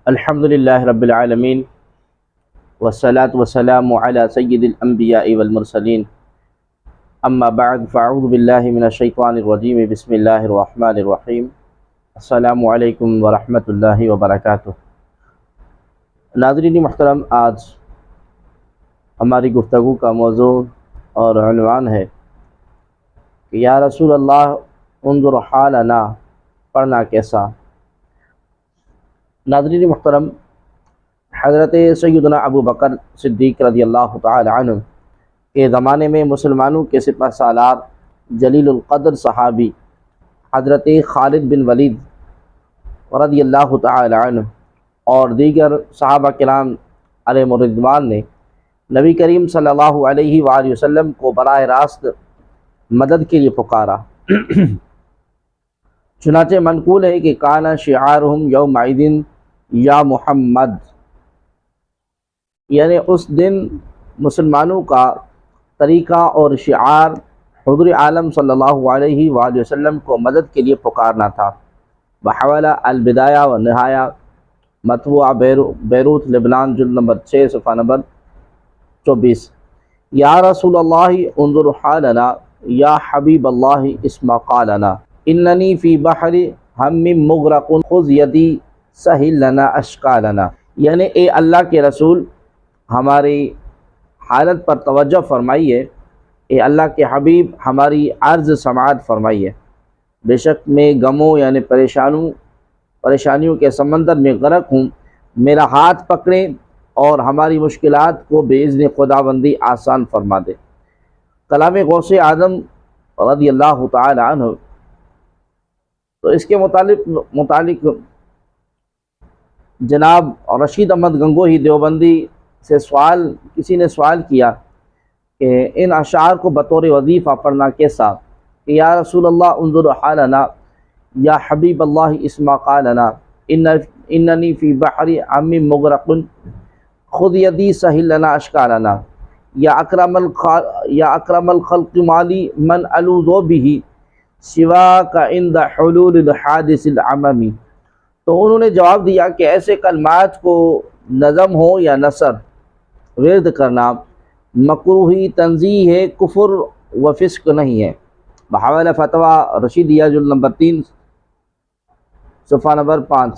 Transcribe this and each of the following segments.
الحمد للہ رب العالمین والصلاة والسلام علی سید الانبیاء والمرسلین اما بعد فاعوذ باللہ من الشیطان الرجیم بسم اللہ الرحمن الرحیم السلام علیکم ورحمۃ اللہ وبرکاتہ۔ ناظرین محترم، آج ہماری گفتگو کا موضوع اور عنوان ہے کہ یا رسول اللہ انظر حالنا، پڑھنا کیسا۔ ناظرین محترم، حضرت سیدنا ابو بکر صدیق رضی اللہ تعالی عنہ کے زمانے میں مسلمانوں کے سپہ سالار جلیل القدر صحابی حضرت خالد بن ولید رضی اللہ تعالی عنہ اور دیگر صحابہ کرام علیہم الرضوان نے نبی کریم صلی اللہ علیہ وآلہ وسلم کو براہ راست مدد کے لیے پکارا۔ چنانچہ منقول ہے کہ کانا شعارہم یومئذ یا محمد، یعنی اس دن مسلمانوں کا طریقہ اور شعار حضور عالم صلی اللہ علیہ وآلہ وسلم کو مدد کے لیے پکارنا تھا۔ بحوالہ البدایہ و نہایہ، مطبوعہ بیروت لبنان، جلد نمبر 6 صفحہ نمبر 24۔ یا رسول اللہ انظر حالنا، یا حبیب اللہ اسمع قالنا، اننی فی بحر ہم مغرق خذ یدی سہل لنا اشکالنا، یعنی اے اللہ کے رسول ہماری حالت پر توجہ فرمائیے، اے اللہ کے حبیب ہماری عرض سماعت فرمائیے۔ بے شک میں غموں یعنی پریشانیوں کے سمندر میں غرق ہوں، میرا ہاتھ پکڑیں اور ہماری مشکلات کو باذن خداوندی آسان فرما دے۔ کلام غوث اعظم رضی اللہ تعالی عنہ۔ تو اس کے متعلق جناب رشید احمد گنگوہی دیوبندی سے کسی نے سوال کیا کہ ان اشعار کو بطور وظیفہ پڑھنا کیسا، کہ یا رسول اللہ انظر حالنا، یا حبیب اللہ اسمع قالنا، اننی فی بحر ہم مغرق خذ یدی سہل لنا اشکالنا، یا اکرم الخلق مالی من الوذ بہ سواک عند حلول الحادث العممی۔ تو انہوں نے جواب دیا کہ ایسے کلمات کو نظم ہو یا نثر ورد کرنا مکروہی تنزیہ ہے، کفر و فسق نہیں ہے۔ بحوالہ فتویٰ رشیدیہ، جلد نمبر 3 صفحہ نمبر 5۔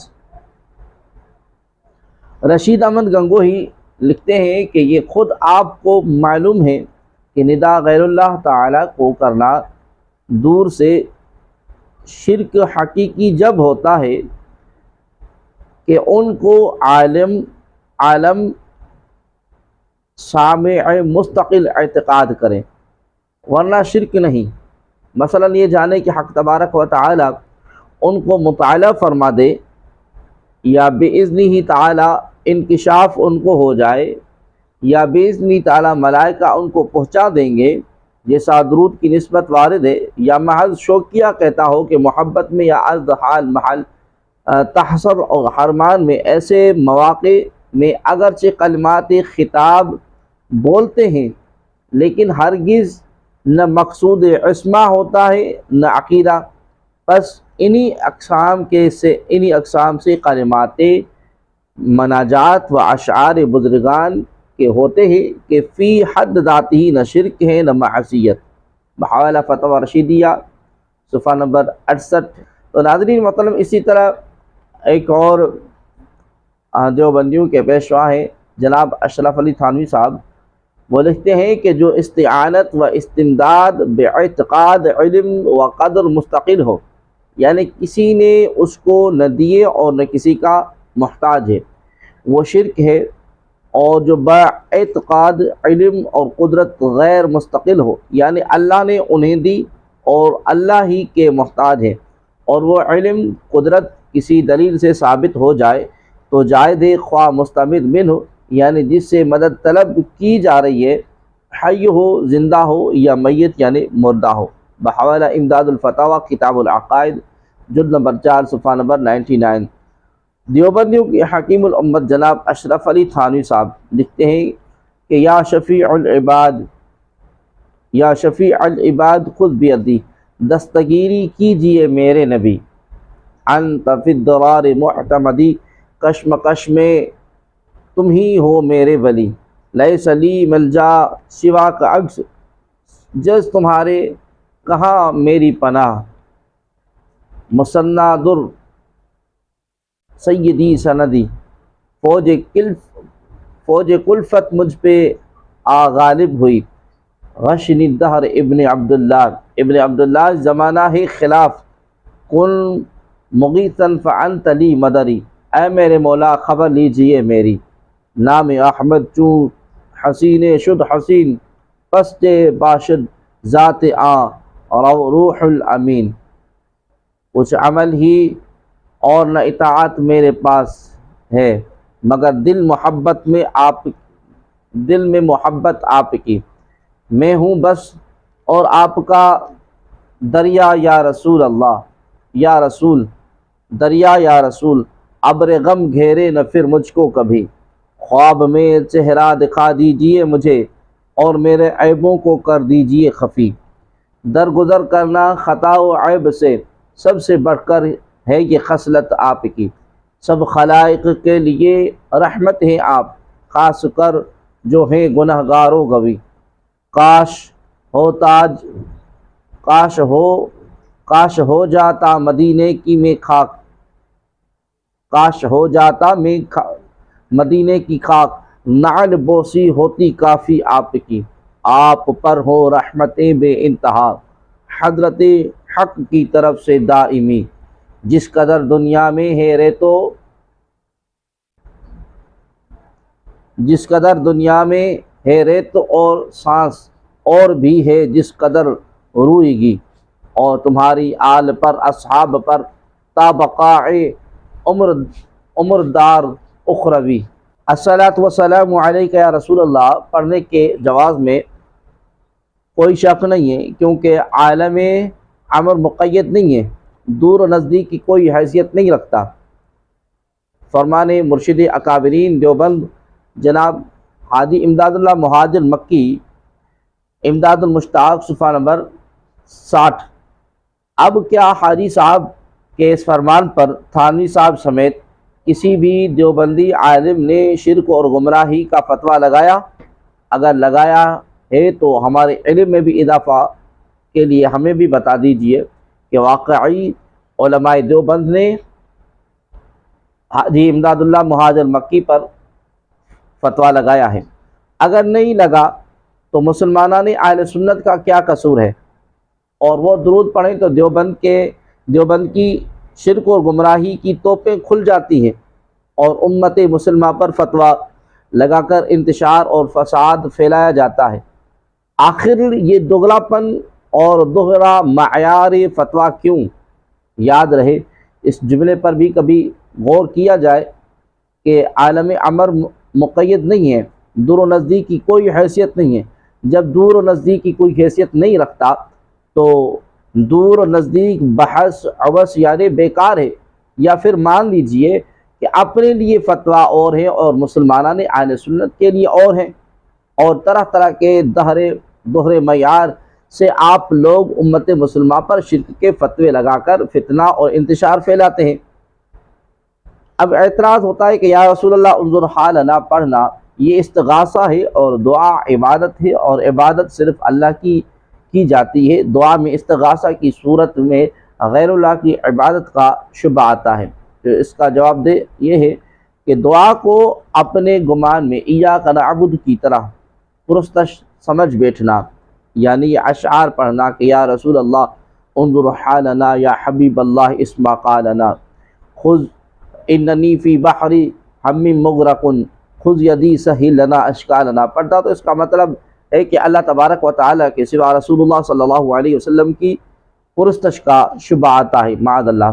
رشید احمد گنگوہی لکھتے ہیں کہ یہ خود آپ کو معلوم ہے کہ ندا غیر اللہ تعالیٰ کو کرنا دور سے شرک حقیقی جب ہوتا ہے کہ ان کو عالم سامع مستقل اعتقاد کریں، ورنہ شرک نہیں۔ مثلا یہ جانے کہ حق تبارک و تعالی ان کو مطالعہ فرما دے، یا باذنہ تعالی انکشاف ان کو ہو جائے، یا باذنہ تعالی ملائکہ ان کو پہنچا دیں گے جیسا درود کی نسبت وارد ہے، یا محض شوقیہ کہتا ہو کہ محبت میں یا عرض حال محل تحسر اور حرمان میں ایسے مواقع میں اگرچہ کلمات خطاب بولتے ہیں لیکن ہرگز نہ مقصود عصمہ ہوتا ہے نہ عقیدہ، بس انہی اقسام سے کلمات مناجات و اشعار بزرگان کے ہوتے ہیں کہ فی حد ذاتی نہ شرک ہے نہ معصیت۔ بحوالہ فتویٰ رشیدیہ صفحہ نمبر 68۔ تو ناظرین مطلب اسی طرح ایک اور دیوبندیوں کے پیشوا ہیں جناب اشرف علی تھانوی صاحب، وہ لکھتے ہیں کہ جو استعانت و استمداد باعتقاد علم و قدر مستقل ہو، یعنی کسی نے اس کو نہ دیے اور نہ کسی کا محتاج ہے، وہ شرک ہے۔ اور جو باعتقاد علم اور قدرت غیر مستقل ہو، یعنی اللہ نے انہیں دی اور اللہ ہی کے محتاج ہے، اور وہ علم قدرت کسی دلیل سے ثابت ہو جائے تو جائز ہے، خواہ مستمد منہ یعنی جس سے مدد طلب کی جا رہی ہے حی ہو، زندہ ہو، یا میت یعنی مردہ ہو۔ بحوالہ امداد الفتاویٰ کتاب العقائد، جلد نمبر 4 صفحہ نمبر 99۔ دیوبندیوں کے حکیم الامت جناب اشرف علی تھانوی صاحب لکھتے ہیں کہ یا شفیع العباد خذ بیدی، دستگیری کیجئے میرے نبی، انت فی الدرار معتمدی، کشمکش میں تم ہی ہو میرے ولی، لیس لی ملجا سوا کا عکس، جز تمہارے کہاں میری پناہ، مثنیٰ در سیدی سندی، فوج کلفت مجھ پہ غالب ہوئی، غشنی الدہر ابن عبداللہ، ابن عبداللہ زمانہ ہے خلاف، کن مغیثاً فانت لی مدری، اے میرے مولا خبر لیجئے میری، نام احمد چوں حسین شد حسین، پست باشد ذات روح الامین، کچھ عمل ہی اور نہ اطاعت میرے پاس ہے، مگر دل میں محبت آپ کی، میں ہوں بس اور آپ کا دریا یا رسول اللہ، یا رسول دریا یا رسول، ابر غم گھیرے نہ پھر مجھ کو کبھی، خواب میں چہرہ دکھا دیجئے مجھے اور میرے عیبوں کو کر دیجئے خفی، درگزر کرنا خطا و عیب سے سب سے بڑھ کر ہے یہ خصلت آپ کی، سب خلائق کے لیے رحمت ہیں آپ، خاص کر جو ہیں گنہگاروں گوی، کاش ہو جاتا مدینے کی میں خاک، کاش ہو جاتا میں مدینے کی خاک، نعل بوسی ہوتی کافی آپ کی، آپ پر ہو رحمتیں بے انتہا، حضرت حق کی طرف سے دائمی، جس قدر دنیا میں ہے ریت اور سانس اور بھی ہے جس قدر روئے گی، اور تمہاری آل پر اصحاب پر تا بقاء عمر دار اخروی۔ الصلاۃ والسلام علیک یا رسول اللہ پڑھنے کے جواز میں کوئی شک نہیں ہے، کیونکہ عالم امر مقید نہیں ہے، دور و نزدیک کی کوئی حیثیت نہیں رکھتا۔ فرمان مرشد اکابرین دیوبند جناب حاجی امداد اللہ مہاجر مکی، امداد المشتاق صفحہ نمبر 60۔ اب کیا حاجی صاحب کے اس فرمان پر تھانوی صاحب سمیت کسی بھی دیوبندی عالم نے شرک اور گمراہی کا فتویٰ لگایا؟ اگر لگایا ہے تو ہمارے علم میں بھی اضافہ کے لیے ہمیں بھی بتا دیجئے کہ واقعی علماء دیوبند نے حاجی امداد اللہ مہاجر مکی پر فتویٰ لگایا ہے۔ اگر نہیں لگا تو مسلمانان اہل سنت کا کیا قصور ہے؟ اور وہ درود پڑھیں تو دیوبند کی شرک اور گمراہی کی توپیں کھل جاتی ہیں اور امت مسلمہ پر فتویٰ لگا کر انتشار اور فساد پھیلایا جاتا ہے۔ آخر یہ دگلا پن اور دوہرا معیار فتویٰ کیوں؟ یاد رہے اس جملے پر بھی کبھی غور کیا جائے کہ عالم امر مقید نہیں ہے، دور و نزدیک کی کوئی حیثیت نہیں ہے۔ جب دور و نزدیک کی کوئی حیثیت نہیں رکھتا تو دور و نزدیک بحث عبث یعنی بیکار ہے، یا پھر مان لیجئے کہ اپنے لیے فتویٰ اور ہیں اور مسلمانان اہل سنت کے لیے اور ہیں، اور طرح طرح کے دوہرے معیار سے آپ لوگ امت مسلمہ پر شرک کے فتوے لگا کر فتنہ اور انتشار پھیلاتے ہیں۔ اب اعتراض ہوتا ہے کہ یا رسول اللہ انظر حالنا پڑھنا یہ استغاثہ ہے اور دعا عبادت ہے، اور عبادت صرف اللہ کی جاتی ہے، دعا میں استغاثہ کی صورت میں غیر اللہ کی عبادت کا شبہ آتا ہے۔ تو اس کا جواب یہ ہے کہ دعا کو اپنے گمان میں ایاک نعبد کی طرح پرستش سمجھ بیٹھنا، یعنی یہ اشعار پڑھنا کہ یا رسول اللہ انظر حالنا، یا حبیب اللہ اسما قالنا، خذ اننی فی بحری ہم مغرق، خذ یدی سہل لنا اشکالنا پڑھتا، تو اس کا مطلب ہے کہ اللہ تبارک و تعالیٰ کے سوا رسول اللہ صلی اللہ علیہ وسلم کی پرستش کا شبہ آتا ہے معاذ اللہ۔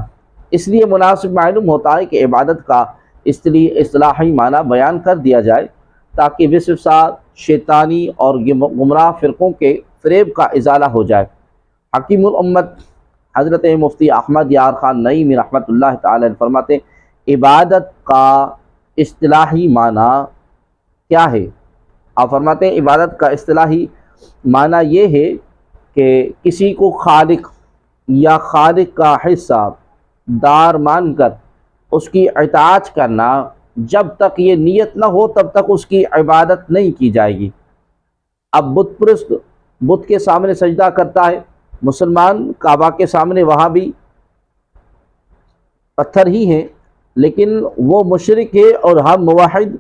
اس لیے مناسب معلوم ہوتا ہے کہ عبادت کا اصطلاحی معنی بیان کر دیا جائے تاکہ وسوسہ شیطانی اور گمراہ فرقوں کے فریب کا ازالہ ہو جائے۔ حکیم الامت حضرت مفتی احمد یار خان نعیمی رحمۃ اللہ تعالی فرماتے ہیں عبادت کا اصطلاحی معنی کیا ہے؟ آپ فرماتے ہیں عبادت کا اصطلاحی معنی یہ ہے کہ کسی کو خالق یا خالق کا حصہ دار مان کر اس کی اطاعت کرنا، جب تک یہ نیت نہ ہو تب تک اس کی عبادت نہیں کی جائے گی۔ اب بت پرست بت کے سامنے سجدہ کرتا ہے، مسلمان کعبہ کے سامنے وہاں بھی پتھر ہی ہیں، لیکن وہ مشرک ہے اور ہم موحد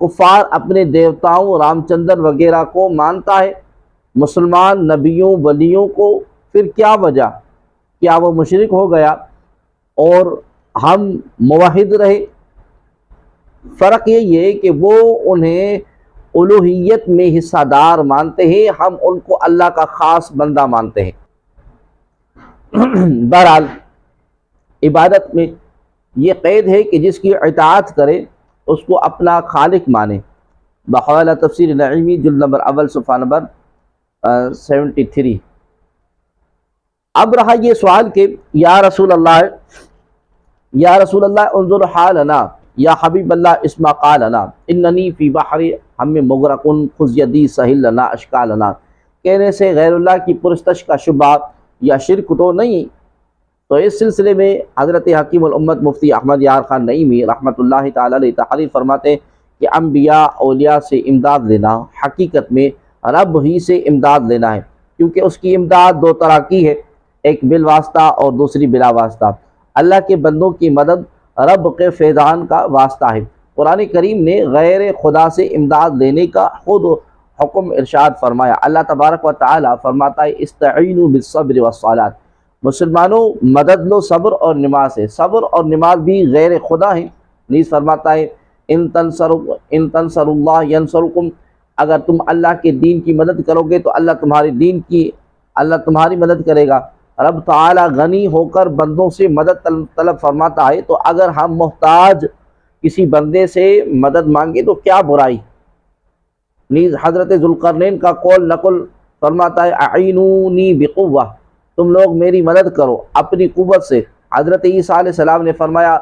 کفار اپنے دیوتاؤں رام چندر وغیرہ کو مانتا ہے، مسلمان نبیوں ولیوں کو، پھر کیا وجہ؟ کیا وہ مشرک ہو گیا اور ہم موحد رہے؟ فرق یہ ہے کہ وہ انہیں الوہیت میں حصہ دار مانتے ہیں، ہم ان کو اللہ کا خاص بندہ مانتے ہیں۔ بہرحال عبادت میں یہ قید ہے کہ جس کی اطاعت کرے اس کو اپنا خالق مانے۔ بحوالہ تفسیر نعیمی جلد نمبر اول صفحہ نمبر 73۔ اب رہا یہ سوال کہ یا رسول اللہ انظر حالنا، یا حبیب اللہ اسما قالنا اننی فی بحر ہم مغرق خذ یدی سہل لنا اشکالنا، کہنے سے غیر اللہ کی پرستش کا شبہ یا شرک تو نہیں؟ تو اس سلسلے میں حضرت حکیم الامت مفتی احمد یار خان نعیمی رحمۃ اللہ تعالی علیہ تحریر فرماتے ہیں کہ انبیاء اولیاء سے امداد لینا حقیقت میں رب ہی سے امداد لینا ہے، کیونکہ اس کی امداد دو طرح کی ہے، ایک بالواسطہ اور دوسری بلا واسطہ۔ اللہ کے بندوں کی مدد رب کے فیضان کا واسطہ ہے۔ قرآن کریم نے غیر خدا سے امداد لینے کا خود حکم ارشاد فرمایا۔ اللہ تبارک و تعالی فرماتا ہے استعینوا بالصبر والصلاۃ، مسلمانوں مدد لو صبر اور نماز سے۔ صبر اور نماز بھی غیر خدا ہیں۔ نیز فرماتا ہے ان تنصر اللہ ینصرکم، اگر تم اللہ کے دین کی مدد کرو گے تو اللہ تمہاری مدد کرے گا۔ رب تعالی غنی ہو کر بندوں سے مدد طلب فرماتا ہے، تو اگر ہم محتاج کسی بندے سے مدد مانگے تو کیا برائی؟ نیز حضرت ذوالقرنین کا قول نقل فرماتا ہے اعینونی بقوہ، تم لوگ میری مدد کرو اپنی قوت سے۔ حضرت عیسیٰ علیہ السلام نے فرمایا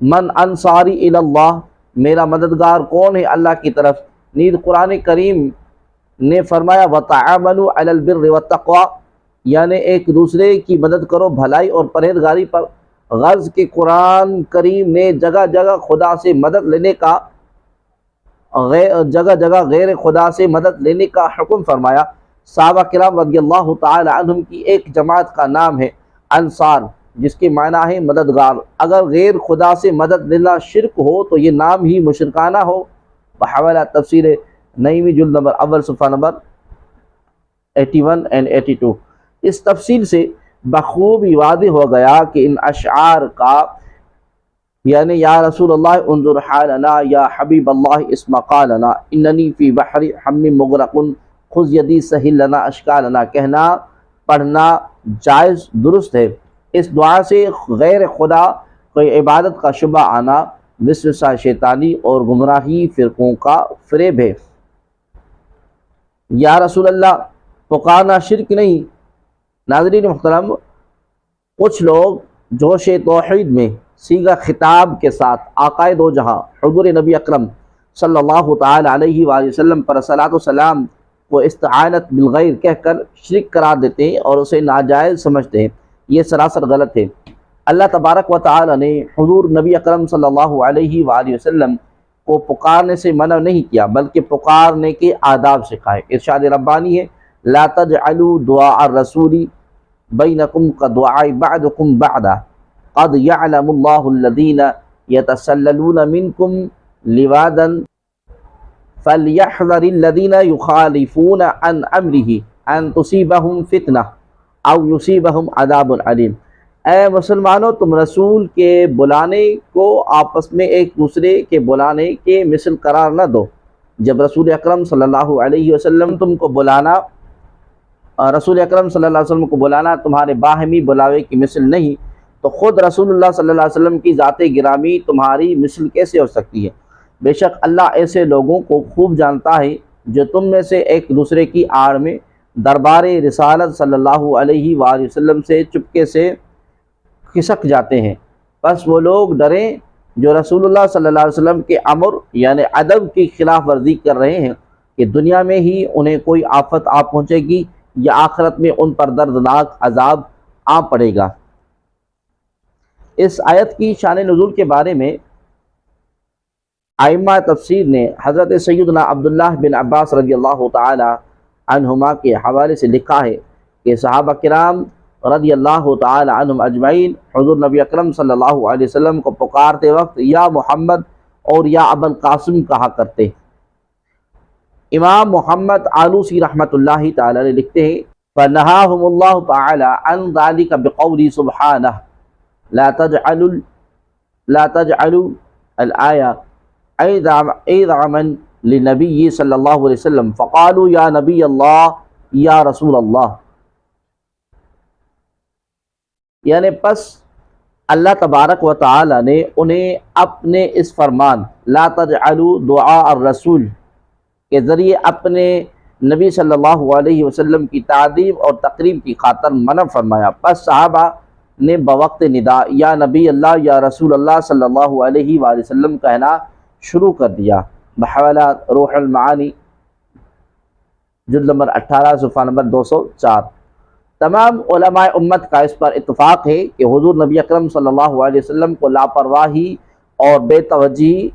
من انصاری الی اللہ، میرا مددگار کون ہے اللہ کی طرف۔ نیز قرآن کریم نے فرمایا وتعاونوا علی البر والتقوی، یعنی ایک دوسرے کی مدد کرو بھلائی اور پرہیزگاری پر۔ غرض کہ قرآن کریم نے جگہ جگہ خدا سے مدد لینے کا غیر خدا سے مدد لینے کا حکم فرمایا۔ صحابہ کرام رضی اللہ تعالی عنہم کی ایک جماعت کا نام ہے انصار، جس کے معنی ہے مددگار۔ اگر غیر خدا سے مدد لینا شرک ہو تو یہ نام ہی مشرکانہ ہو۔ بحوالہ تفسیر نعیمی جلد نمبر اول صفحہ نمبر 81 and 82۔ اس تفصیل سے بخوبی واضح ہو گیا کہ ان اشعار کا یعنی یا رسول اللہ انظر حالنا، یا حبیب اللہ اسما قالنا اننی فی بحر ہم مغرق خذ یدی سہل لنا اشکالنا کہنا پڑھنا جائز درست ہے۔ اس دعا سے غیر خدا کوئی عبادت کا شبہ آنا وسوسہ شیطانی اور گمراہی فرقوں کا فریب ہے۔ یا رسول اللہ پکارنا شرک نہیں۔ ناظرین محترم، کچھ لوگ جوش توحید میں صیغہ خطاب کے ساتھ آقائے دو جہاں حضور نبی اکرم صلی اللہ تعالی علیہ وآلہ وسلم پر صلاۃ و سلام کو استعانت بالغیر کہہ کر شرک قرار دیتے ہیں اور اسے ناجائز سمجھتے ہیں۔ یہ سراسر غلط ہے۔ اللہ تبارک و تعالی نے حضور نبی اکرم صلی اللہ علیہ وآلہ وسلم کو پکارنے سے منع نہیں کیا، بلکہ پکارنے کے آداب سکھائے۔ ارشاد ربانی ہے لا تجعلوا دعاء الرسول بینکم کدعاء بعضکم بعضا قد یعلم اللہ الذین یتسللون منکم لوادا فلیحذر الذین یخالفون عن امرہ ان تصیبہم فتنہ او یصیبہم عذاب علیم۔ اے مسلمانوں، تم رسول کے بلانے کو آپس میں ایک دوسرے کے بلانے کے مثل قرار نہ دو۔ جب رسول اکرم صلی اللہ علیہ وسلم رسول اکرم صلی اللہ علیہ وسلم کو بلانا تمہارے باہمی بلاوے کی مثل نہیں، تو خود رسول اللہ صلی اللہ علیہ وسلم کی ذات گرامی تمہاری مثل کیسے ہو سکتی ہے؟ بے شک اللہ ایسے لوگوں کو خوب جانتا ہے جو تم میں سے ایک دوسرے کی آڑ میں دربار رسالت صلی اللہ علیہ وآلہ وسلم سے چپکے سے کھسک جاتے ہیں۔ بس وہ لوگ ڈریں جو رسول اللہ صلی اللہ علیہ وسلم کے امر یعنی ادب کی خلاف ورزی کر رہے ہیں کہ دنیا میں ہی انہیں کوئی آفت آ پہنچے گی یا آخرت میں ان پر دردناک عذاب آ پڑے گا۔ اس آیت کی شان نزول کے بارے میں ائمہ تفسیر نے حضرت سیدنا عبداللہ بن عباس رضی اللہ تعالی عنہما کے حوالے سے لکھا ہے کہ صحابہ کرام رضی اللہ تعالی عنہم اجمعین حضور نبی اکرم صلی اللہ علیہ وسلم کو پکارتے وقت یا محمد اور یا ابو القاسم کہا کرتے۔ امام محمد آلوسی رحمۃ اللہ تعالی علیہ لکھتے ہیں فَنَهَاهُمُ اللَّهُ تَعَالَى عَنْ ذَلِكَ بِقَوْلِ سُبْحَانَهُ لَا تَجْعَلُوا الْآيَةَ إِذْعَامًا لِلنَّبِيِّ صلی اللہ علیہ وسلم فَقَالُوا يَا نَبِيَّ اللَّهِ يَا رسول اللہ، یعنی پس اللہ تبارک و تعالی نے انہیں اپنے اس فرمان لا تجعلوا دعاء الرسول کے ذریعے اپنے نبی صلی اللہ علیہ وسلم کی تعظیم اور تقریب کی خاطر منع فرمایا۔ پس صحابہ نے بوقت ندا یا نبی اللہ یا رسول اللہ صلی اللہ علیہ وآلہ وسلم کہنا شروع کر دیا۔ بحوالہ روح المعانی جلد نمبر 18 صفحہ نمبر 204۔ تمام علماء امت کا اس پر اتفاق ہے کہ حضور نبی اکرم صلی اللہ علیہ وسلم کو لاپرواہی اور بے توجہی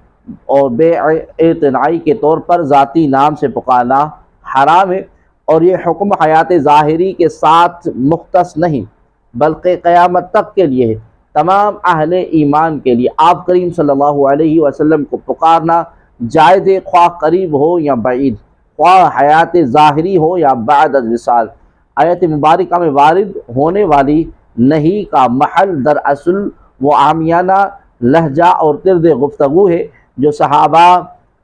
اور بے اعتنائی کے طور پر ذاتی نام سے پکارنا حرام ہے، اور یہ حکم حیات ظاہری کے ساتھ مختص نہیں بلکہ قیامت تک کے لیے ہے۔ تمام اہل ایمان کے لیے آپ کریم صلی اللہ علیہ وسلم کو پکارنا جائز ہے، خواہ قریب ہو یا بعید، خواہ حیات ظاہری ہو یا بعد از وصال۔ آیت مبارکہ میں وارد ہونے والی نہیں کا محل دراصل وہ عامیانہ لہجہ اور طرز گفتگو ہے جو صحابہ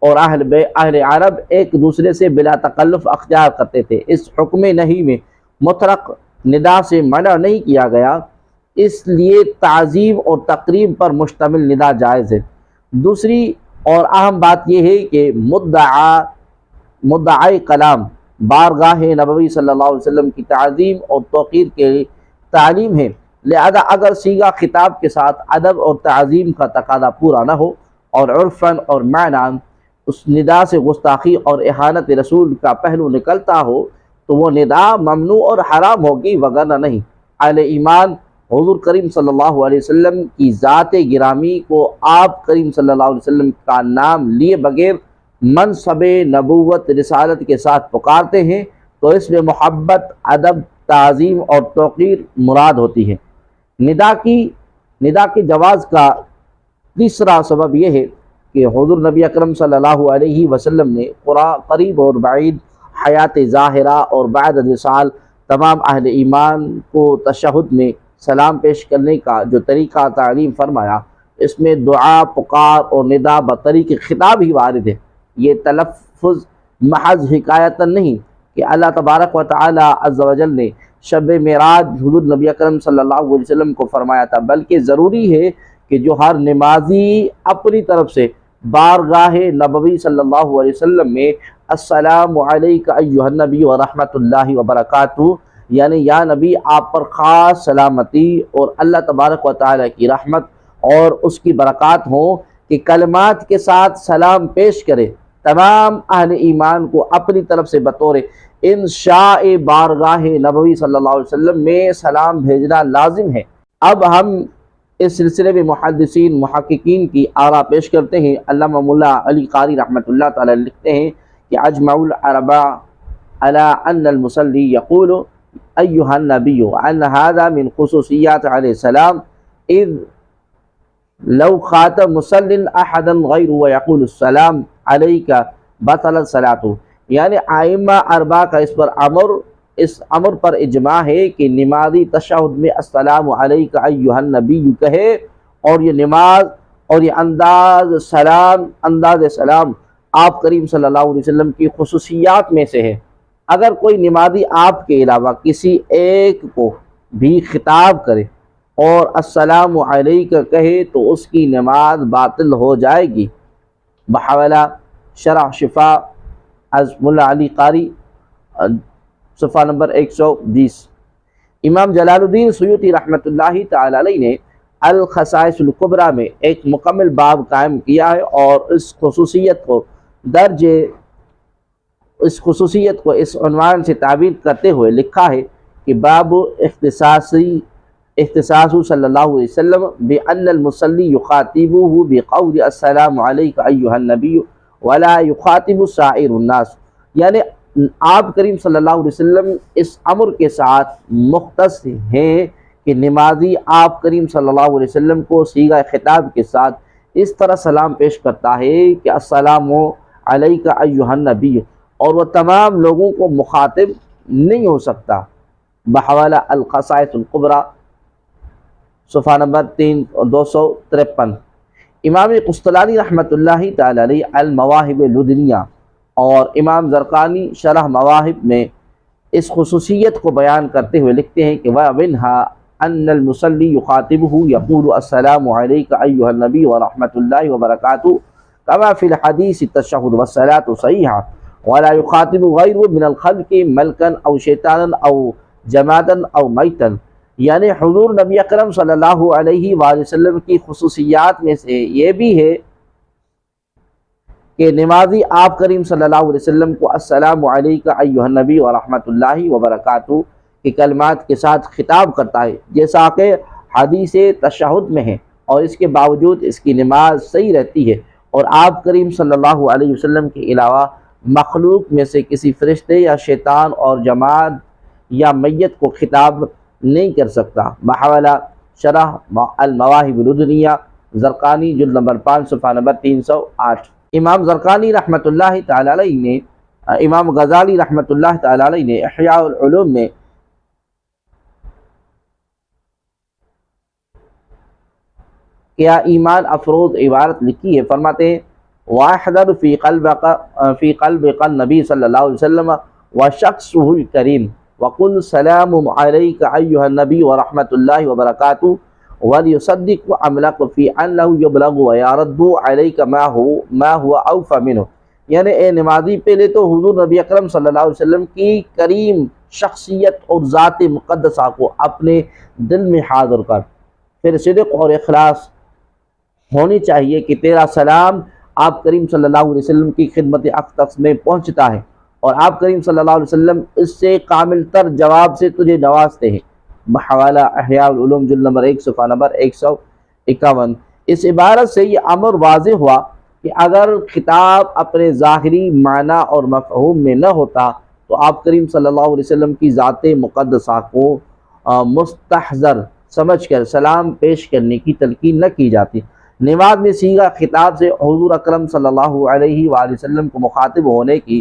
اور اہل عرب ایک دوسرے سے بلا تکلف اختیار کرتے تھے۔ اس حکم نہیں میں مطلق ندا سے منع نہیں کیا گیا، اس لیے تعظیم اور تقریب پر مشتمل ندا جائز ہے۔ دوسری اور اہم بات یہ ہے کہ مدعی کلام بارگاہ نبوی صلی اللہ علیہ وسلم کی تعظیم اور توقیر کے تعلیم ہے، لہذا اگر صیغہ خطاب کے ساتھ ادب اور تعظیم کا تقاضا پورا نہ ہو اور عرفاً اور معناً اس ندا سے گستاخی اور اہانت رسول کا پہلو نکلتا ہو تو وہ ندا ممنوع اور حرام ہوگی، وگرنہ نہیں۔ اہل ایمان حضور کریم صلی اللہ علیہ وسلم کی ذات گرامی کو آپ کریم صلی اللہ علیہ وسلم کا نام لیے بغیر منصب نبوت رسالت کے ساتھ پکارتے ہیں تو اس میں محبت، ادب، تعظیم اور توقیر مراد ہوتی ہے۔ ندا کے جواز کا تیسرا سبب یہ ہے کہ حضور نبی اکرم صلی اللہ علیہ وسلم نے قریب اور بعید، حیات ظاہرہ اور بعد وصال تمام اہل ایمان کو تشہد میں سلام پیش کرنے کا جو طریقہ تعلیم فرمایا، اس میں دعا، پکار اور ندا بطریق خطاب ہی وارد ہے۔ یہ تلفظ محض حکایتاً نہیں کہ اللہ تبارک و تعالی عز و جل نے شب معراج حضور نبی اکرم صلی اللہ علیہ وسلم کو فرمایا تھا، بلکہ ضروری ہے کہ جو ہر نمازی اپنی طرف سے بارگاہ نبوی صلی اللہ علیہ وسلم میں السلام علیک ایھا النبی ورحمۃ اللہ وبرکاتہ، یعنی یا نبی آپ پر خاص سلامتی اور اللہ تبارک و تعالی کی رحمت اور اس کی برکات ہوں، کہ کلمات کے ساتھ سلام پیش کرے۔ تمام اہل ایمان کو اپنی طرف سے بطور انشاء بارگاہ نبوی صلی اللہ علیہ وسلم میں سلام بھیجنا لازم ہے۔ اب ہم اس سلسلے میں محدثین محققین کی آراء پیش کرتے ہیں۔ علامہ مولا علی قاری رحمۃ اللہ تعالی لکھتے ہیں کہ اجمع العرب على ان المصلی یقول ایھا النبی ان هذا من خصوصیات علیہ السلام اذ لو خاطب مصل احدا غیر ویقول السلام علیک بطلت صلاۃ، یعنی ائمہ اربعہ کا اس امر پر اجماع ہے کہ نمازی تشہد میں السلام علیک ایھا النبی کہے، اور یہ نماز اور یہ انداز سلام آپ کریم صلی اللہ علیہ وسلم کی خصوصیات میں سے ہے۔ اگر کوئی نمازی آپ کے علاوہ کسی ایک کو بھی خطاب کرے اور السلام علیک کہے تو اس کی نماز باطل ہو جائے گی۔ بحوالہ شرح شفا از مولا علی قاری صفحہ نمبر 120۔ امام جلال الدین سیوطی رحمۃ اللہ تعالی علیہ نے الخصائص الکبریٰ میں ایک مکمل باب قائم کیا ہے اور اس خصوصیت کو اس عنوان سے تعبیر کرتے ہوئے لکھا ہے کہ باب اختصاصی اختصاص صلی اللہ علیہ وسلم بأن المصلی یخاطبہ بقول السلام علیک ایہا النبی ولا یخاطب سائر الناس، یعنی آپ کریم صلی اللہ علیہ وسلم اس امر کے ساتھ مختص ہیں کہ نمازی آپ کریم صلی اللہ علیہ وسلم کو صیغہ خطاب کے ساتھ اس طرح سلام پیش کرتا ہے کہ السلام علیک ایہا النبی، اور وہ تمام لوگوں کو مخاطب نہیں ہو سکتا۔ بحوالہ الخصائص الکبریٰ صفحہ نمبر 253۔ امام قسطلانی رحمۃ اللہ تعالی علیہ المواہب لدنیہ اور امام زرقانی شرح مواہب میں اس خصوصیت کو بیان کرتے ہوئے لکھتے ہیں کہ وَمِنْهَا أَنَّ الْمُصَلِّي يُخَاطِبُهُ يَقُولُ السَّلَامُ عَلَيْكَ أَيُّهَا النَّبِيُّ وَرَحْمَةُ اللَّهِ وَبَرَكَاتُهُ كَمَا فِي الْحَدِيثِ التَّشَهُّدُ وَالصَّلَاةُ صَحِيحَةٌ وَلَا يُخَاطِبُ غَيْرُهُ مِنَ الْخَلْقِ مَلْكًا أَوْ شَيْطَانًا أَوْ جَمَادًا أَوْ مَيْتًا، یعنی حضور نبی اکرم صلی اللہ علیہ وآلہ وسلم کی خصوصیات میں سے یہ بھی ہے کہ نمازی آپ کریم صلی اللہ علیہ وسلم کو السلام علیک ایہا النبی ورحمۃ اللہ وبرکاتہ کے کلمات کے ساتھ خطاب کرتا ہے، جیسا کہ حدیث تشہد میں ہے، اور اس کے باوجود اس کی نماز صحیح رہتی ہے، اور آپ کریم صلی اللہ علیہ وسلم کے علاوہ مخلوق میں سے کسی فرشتے یا شیطان اور جماعت یا میت کو خطاب نہیں کر سکتا۔ بحوالہ شرح المواہب لدنیہ زرقانی جلد نمبر 5 صفحہ نمبر 308۔ امام زرقانی رحمۃ اللہ تعالی علیہ نے، امام غزالی رحمۃ اللہ تعالی علیہ نے احیاء العلوم میں کیا ایمان افروز عبارت لکھی ہے، فرماتے ہیں وَاحْذَرْ فِي قَلْبِكَ النَّبِي صلی اللہ علیہ وسلم وَشَخْصُهُ الْكَرِيمُ وَقُلْ سَلَامٌ عَلَيْكَ أَيُّهَا النَّبِيُّ وَرَحْمَةُ اللَّهِ وَبَرَكَاتُهُ وَلْيُصَدِّقْ عَمْلَكَ فِي أَنَّهُ يُبْلَغُ وَيَرُدُّ عَلَيْكَ مَا هُوَ أَوْفَى مِنْهُ، یعنی اے نمازی پہلے تو حضور نبی اکرم صلی اللہ علیہ وسلم کی کریم شخصیت اور ذات مقدسہ کو اپنے دل میں حاضر کر، پھر صدق اور اخلاص ہونی چاہیے کہ تیرا سلام آپ کریم صلی اللہ علیہ وسلم کی خدمت اقدس میں پہنچتا ہے، اور آپ کریم صلی اللہ علیہ وسلم اس سے کامل تر جواب سے تجھے نوازتے ہیں۔ بحوالہ احیاء العلوم جلد نمبر 1 صفحہ نمبر 151۔ اس عبارت سے یہ امر واضح ہوا کہ اگر خطاب اپنے ظاہری معنی اور مفہوم میں نہ ہوتا تو آپ کریم صلی اللہ علیہ وسلم کی ذات مقدسہ کو مستحضر سمجھ کر سلام پیش کرنے کی تلقین نہ کی جاتی۔ نماز میں صیغہ خطاب سے حضور اکرم صلی اللہ علیہ وآلہ وسلم کو مخاطب ہونے کی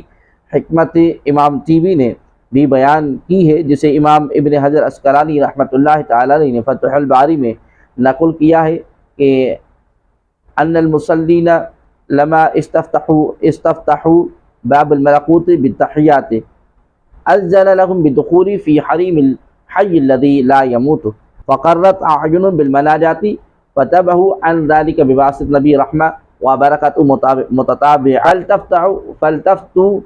حکمت امام طیبی نے بھی بیان کی ہے، جسے امام ابن حجر عسقلانی رحمۃ اللہ تعالی علیہ نے فتح الباری میں نقل کیا ہے کہ ان المصلین لما استفتحوا باب الملکوت بالتحیات اذن لهم بالدخول في حریم الحی الذی لا يموت فقرت اعین بالمناجات فتبهوا عن ذلك بواسطة نبی رحمہ وبرکۃ متتابعة فالتفتوا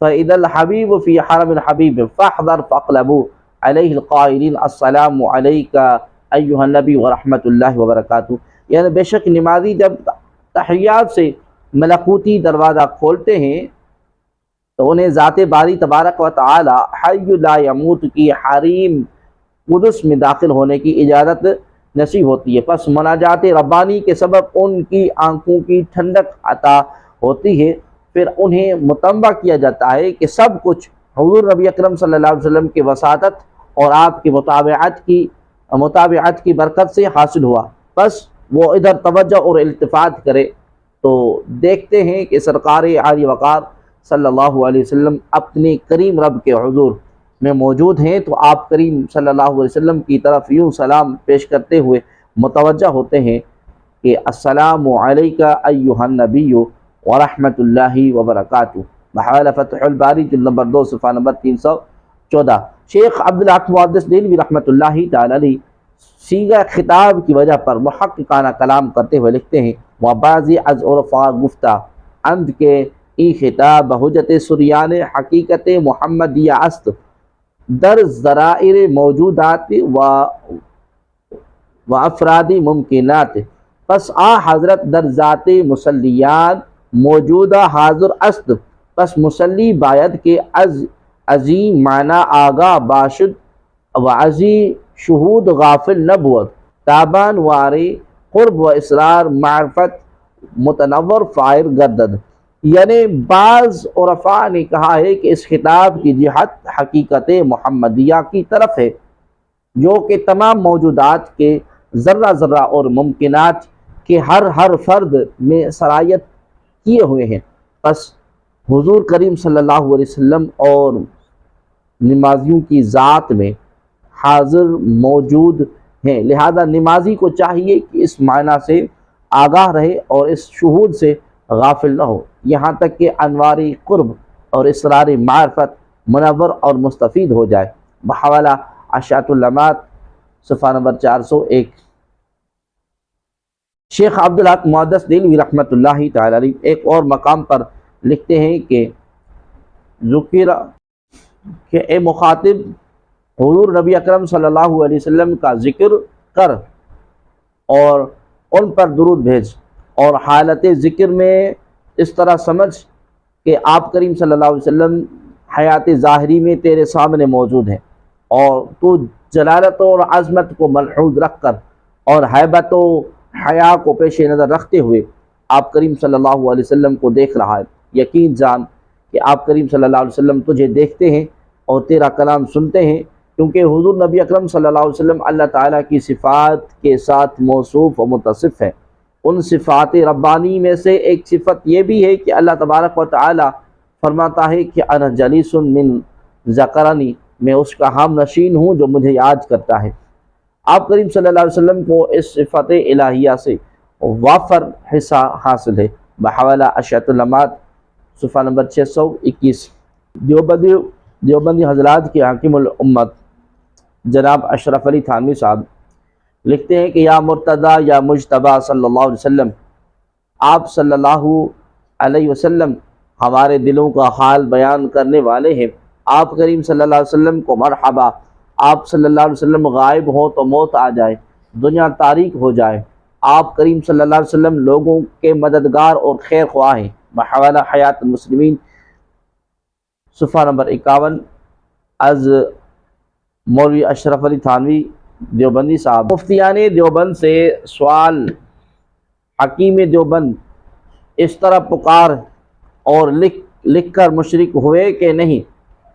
فإذا الحبیب فی حرم الحبیب فاحذر فاقلبوا علیہ القائلین السلام علیک ایہا النبی ورحمۃ اللہ وبرکاتہ، یعنی بے شک نمازی جب تحیات سے ملکوتی دروازہ کھولتے ہیں تو انہیں ذات باری تبارک و تعالی حی لا یموت کی حریم قدس میں داخل ہونے کی اجازت نصیب ہوتی ہے، پس مناجات ربانی کے سبب ان کی آنکھوں کی ٹھنڈک عطا ہوتی ہے، پھر انہیں متنبہ کیا جاتا ہے کہ سب کچھ حضور نبی اکرم صلی اللہ علیہ وسلم کی وساطت اور آپ کی متابعت کی برکت سے حاصل ہوا، بس وہ ادھر توجہ اور التفات کرے تو دیکھتے ہیں کہ سرکار عالی وقار صلی اللہ علیہ وسلم اپنے کریم رب کے حضور میں موجود ہیں، تو آپ کریم صلی اللہ علیہ وسلم کی طرف یوں سلام پیش کرتے ہوئے متوجہ ہوتے ہیں کہ السلام علیک ایہا النبی ورحمۃ اللہ وبرکاتہ۔ بحوالہ فتح الباری جلد نمبر 2 صفحہ نمبر 314۔ شیخ عبدالحق محدث دہلوی رحمۃ اللہ تعالی علیہ صیغہ خطاب کی وجہ پر محققانہ کلام کرتے ہوئے لکھتے ہیں وبعضی از عرفا گفتہ اند کے ای خطاب حجت سریان حقیقت محمدیہ است در ذرائر موجودات و افرادی ممکنات، پس آ حضرت در ذات مسلیان موجودہ حاضر است، پس مسلی باید کے از عظیم معنی آگاہ باشد و عظیم شہود غافل نہ بود، تابان واری قرب و اسرار معرفت متنور فائر گردد۔ یعنی بعض عرفاء نے کہا ہے کہ اس خطاب کی جہت حقیقت محمدیہ کی طرف ہے، جو کہ تمام موجودات کے ذرہ ذرہ اور ممکنات کے ہر فرد میں سرایت کیے ہوئے ہیں۔ پس حضور کریم صلی اللہ علیہ وسلم اور نمازیوں کی ذات میں حاضر موجود ہیں، لہذا نمازی کو چاہیے کہ اس معنی سے آگاہ رہے اور اس شہود سے غافل نہ ہو، یہاں تک کہ انوار قرب اور اسرار معرفت منور اور مستفید ہو جائے۔ بحوالہ اشاعت اللمات صفحہ نمبر 401۔ شیخ عبدالحق محدث دہلوی رحمۃ اللہ تعالی علیہ ایک اور مقام پر لکھتے ہیں کہ ذکر کہ اے مخاطب، حضور نبی اکرم صلی اللہ علیہ وسلم کا ذکر کر اور ان پر درود بھیج، اور حالت ذکر میں اس طرح سمجھ کہ آپ کریم صلی اللہ علیہ وسلم حیات ظاہری میں تیرے سامنے موجود ہیں، اور تو جلالت اور عظمت کو ملحوظ رکھ کر اور ہیبت و حیا کو پیش نظر رکھتے ہوئے آپ کریم صلی اللہ علیہ وسلم کو دیکھ رہا ہے۔ یقین جان کہ آپ کریم صلی اللہ علیہ وسلم تجھے دیکھتے ہیں اور تیرا کلام سنتے ہیں، کیونکہ حضور نبی اکرم صلی اللہ علیہ وسلم اللہ تعالیٰ کی صفات کے ساتھ موصوف و متصف ہے۔ ان صفات ربانی میں سے ایک صفت یہ بھی ہے کہ اللہ تبارک و تعالیٰ فرماتا ہے کہ انا جلیس من ذکرنی، میں اس کا ہم نشین ہوں جو مجھے یاد کرتا ہے۔ آپ کریم صلی اللہ علیہ وسلم کو اس صفت الہیہ سے وافر حصہ حاصل ہے۔ بحوالہ اشاعت اللمات صفحہ نمبر 621۔ دیوبندی حضرات کے حاکم الامت جناب اشرف علی تھانوی صاحب لکھتے ہیں کہ یا مرتضیٰ یا مجتبیٰ صلی اللہ علیہ وسلم، آپ صلی اللہ علیہ وسلم ہمارے دلوں کا حال بیان کرنے والے ہیں۔ آپ کریم صلی اللہ علیہ وسلم کو مرحبا، آپ صلی اللہ علیہ وسلم غائب ہوں تو موت آ جائے، دنیا تاریک ہو جائے۔ آپ کریم صلی اللہ علیہ وسلم لوگوں کے مددگار اور خیر خواہ ہیں۔ بحوالہ حیات المسلمین صفحہ نمبر 51۔ از مولوی اشرف علی تھانوی دیوبندی صاحب۔ مفتیان دیوبند سے سوال، حکیم دیوبند اس طرح پکار اور لکھ کر مشرک ہوئے کہ نہیں؟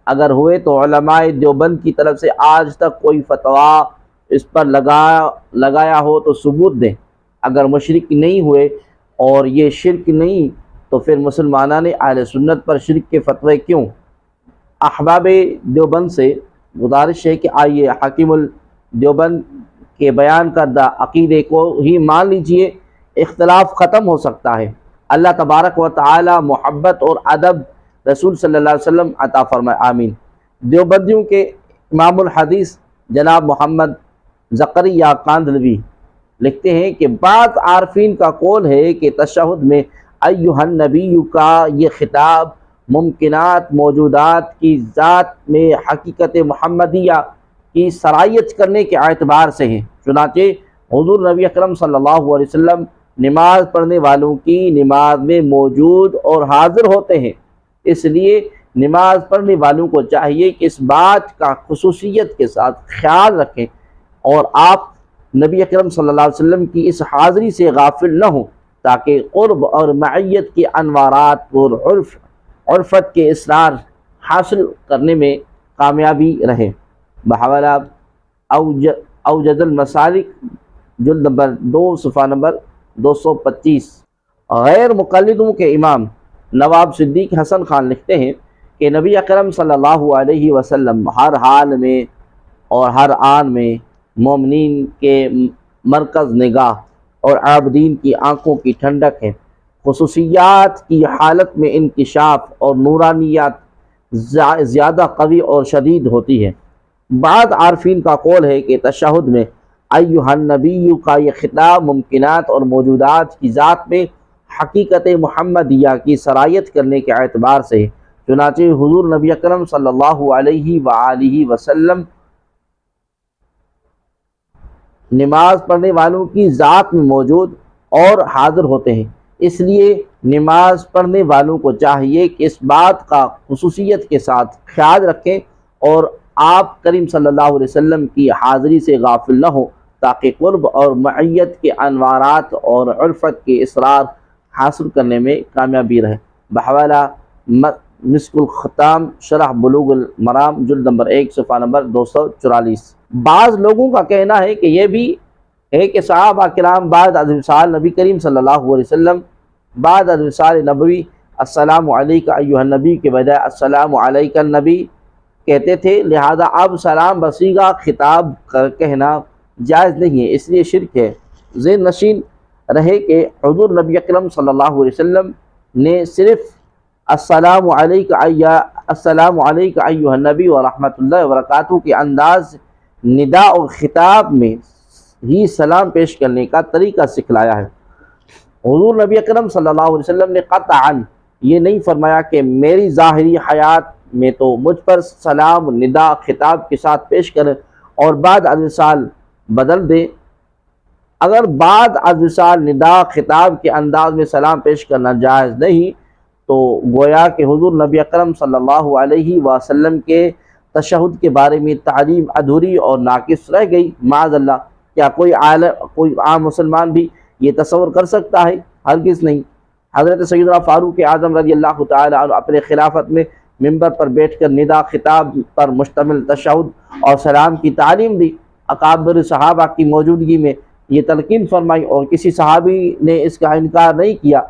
اگر ہوئے تو علماء دیوبند کی طرف سے آج تک کوئی فتویٰ اس پر لگایا ہو تو ثبوت دیں۔ اگر مشرک نہیں ہوئے اور یہ شرک نہیں تو پھر مسلمانان اہل سنت پر شرک کے فتوے کیوں؟ احباب دیوبند سے گزارش ہے کہ آئیے حاکم الدیوبند کے بیان کردہ عقیدے کو ہی مان لیجئے، اختلاف ختم ہو سکتا ہے۔ اللہ تبارک و تعالی محبت اور ادب رسول صلی اللہ علیہ وسلم عطا فرمائے، آمین۔ دیوبندیوں کے امام الحدیث جناب محمد زکریا کاندھلوی لکھتے ہیں کہ بعض عارفین کا قول ہے کہ تشہد میں ایھا النبی کا یہ خطاب ممکنات موجودات کی ذات میں حقیقت محمدیہ کی سرایت کرنے کے اعتبار سے ہیں۔ چنانچہ حضور نبی اکرم صلی اللہ علیہ وسلم نماز پڑھنے والوں کی نماز میں موجود اور حاضر ہوتے ہیں، اس لیے نماز پڑھنے والوں کو چاہیے کہ اس بات کا خصوصیت کے ساتھ خیال رکھیں اور آپ نبی اکرم صلی اللہ علیہ وسلم کی اس حاضری سے غافل نہ ہوں، تاکہ قرب اور معیت کے انوارات اور عرفت کے اسرار حاصل کرنے میں کامیابی رہے۔ بحوالہ اوجد المسالک جلد نمبر 2 صفحہ نمبر 225۔ غیر مقلدوں کے امام نواب صدیق حسن خان لکھتے ہیں کہ نبی اکرم صلی اللہ علیہ وسلم ہر حال میں اور ہر آن میں مومنین کے مرکز نگاہ اور عابدین کی آنکھوں کی ٹھنڈک ہے۔ خصوصیات کی حالت میں انکشاف اور نورانیات زیادہ قوی اور شدید ہوتی ہے۔ بعض عارفین کا قول ہے کہ تشہد میں ایھا النبی کا یہ خطاب ممکنات اور موجودات کی ذات میں حقیقت محمدیہ کی سرایت کرنے کے اعتبار سے ہے۔ چنانچہ حضور نبی اکرم صلی اللہ علیہ وآلہ وسلم نماز پڑھنے والوں کی ذات میں موجود اور حاضر ہوتے ہیں، اس لیے نماز پڑھنے والوں کو چاہیے کہ اس بات کا خصوصیت کے ساتھ خیال رکھیں اور آپ کریم صلی اللہ علیہ وسلم کی حاضری سے غافل نہ ہو تاکہ قرب اور معیت کے انوارات اور عرفت کے اسرار حاصل کرنے میں کامیابی رہے۔ بحوالہ مسک الختام شرح بلوغ المرام جلد نمبر 1 صفحہ نمبر 244۔ بعض لوگوں کا کہنا ہے کہ یہ بھی ہے کہ صحابہ کرام بعد از وصال نبی کریم صلی اللہ علیہ وسلم بعد از وصال نبوی السلام علیکہ ایھا النبی کے بجائے السلام علیکہ النبی کہتے تھے، لہذا اب سلام بصیغہ خطاب کہنا جائز نہیں ہے، اس لیے شرک ہے۔ ذہن نشین رہے کہ حضور نبی اکرم صلی اللہ علیہ وسلم نے صرف السلام علیکہ ایھا النبی ورحمۃ اللہ وبرکاتہ کے انداز ندا اور خطاب میں ہی سلام پیش کرنے کا طریقہ سکھلایا ہے۔ حضور نبی اکرم صلی اللہ علیہ وسلم نے قطعاً یہ نہیں فرمایا کہ میری ظاہری حیات میں تو مجھ پر سلام ندا خطاب کے ساتھ پیش کریں اور بعد از وصال بدل دے۔ اگر بعد از وصال ندا خطاب کے انداز میں سلام پیش کرنا جائز نہیں تو گویا کہ حضور نبی اکرم صلی اللہ علیہ وسلم کے تشہد کے بارے میں تعلیم ادھوری اور ناقص رہ گئی۔ معاذ اللہ، کیا کوئی عام مسلمان بھی یہ تصور کر سکتا ہے؟ ہرگز نہیں۔ حضرت سیدنا فاروق اعظم رضی اللہ تعالی عنہ اپنے خلافت میں ممبر پر بیٹھ کر ندا خطاب پر مشتمل تشہد اور سلام کی تعلیم دی۔ اکابر صحابہ کی موجودگی میں یہ تلقین فرمائی اور کسی صحابی نے اس کا انکار نہیں کیا۔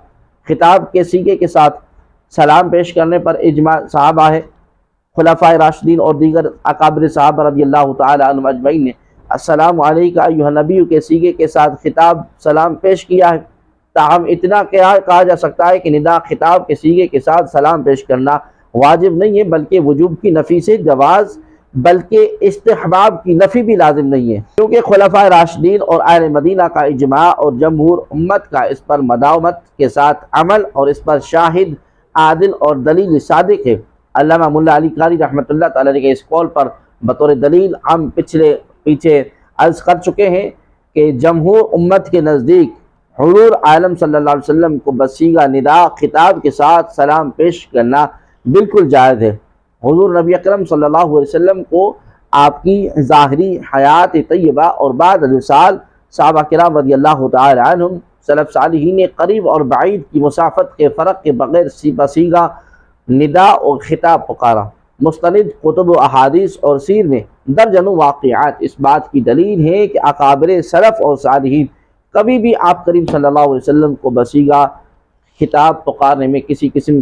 خطاب کے سیغے کے ساتھ سلام پیش کرنے پر اجماع صحابہ ہے۔ خلفائے راشدین اور دیگر اکابر صحابہ رضی اللہ تعالی عنہم اجمعین نے السلام علیکہ ایھا النبی کے سیغے کے ساتھ خطاب سلام پیش کیا ہے۔ تاہم اتنا کہا جا سکتا ہے کہ ندا خطاب کے سیغے کے ساتھ سلام پیش کرنا واجب نہیں ہے، بلکہ وجوب کی نفی سے جواز بلکہ استحباب کی نفی بھی لازم نہیں ہے، کیونکہ خلفائے راشدین اور اہل مدینہ کا اجماع اور جمہور امت کا اس پر مداومت کے ساتھ عمل اور اس پر شاہد عادل اور دلیل صادق ہے۔ علامہ ملا علی قاری رحمۃ اللہ تعالی کے اس قول پر بطور دلیل ہم پیچھے عرض کر چکے ہیں کہ جمہور امت کے نزدیک حضور عالم صلی اللہ علیہ وسلم کو بصیغہ ندا خطاب کے ساتھ سلام پیش کرنا بالکل جائز ہے۔ حضور نبی اکرم صلی اللہ علیہ وسلم کو آپ کی ظاہری حیات طیبہ اور بعد از وصال صحابہ کرام رضی اللہ تعالی عنہم سلف صالحین نے قریب اور بعید کی مسافت کے فرق کے بغیر بصیغہ ندا اور خطاب پکارا۔ مستند کتب و احادیث اور سیر میں درجنوں واقعات اس بات کی دلیل ہے کہ اکابر سلف اور صالحین کبھی بھی آپ کریم صلی اللہ علیہ وسلم کو بصیغہ خطاب پکارنے میں کسی قسم کی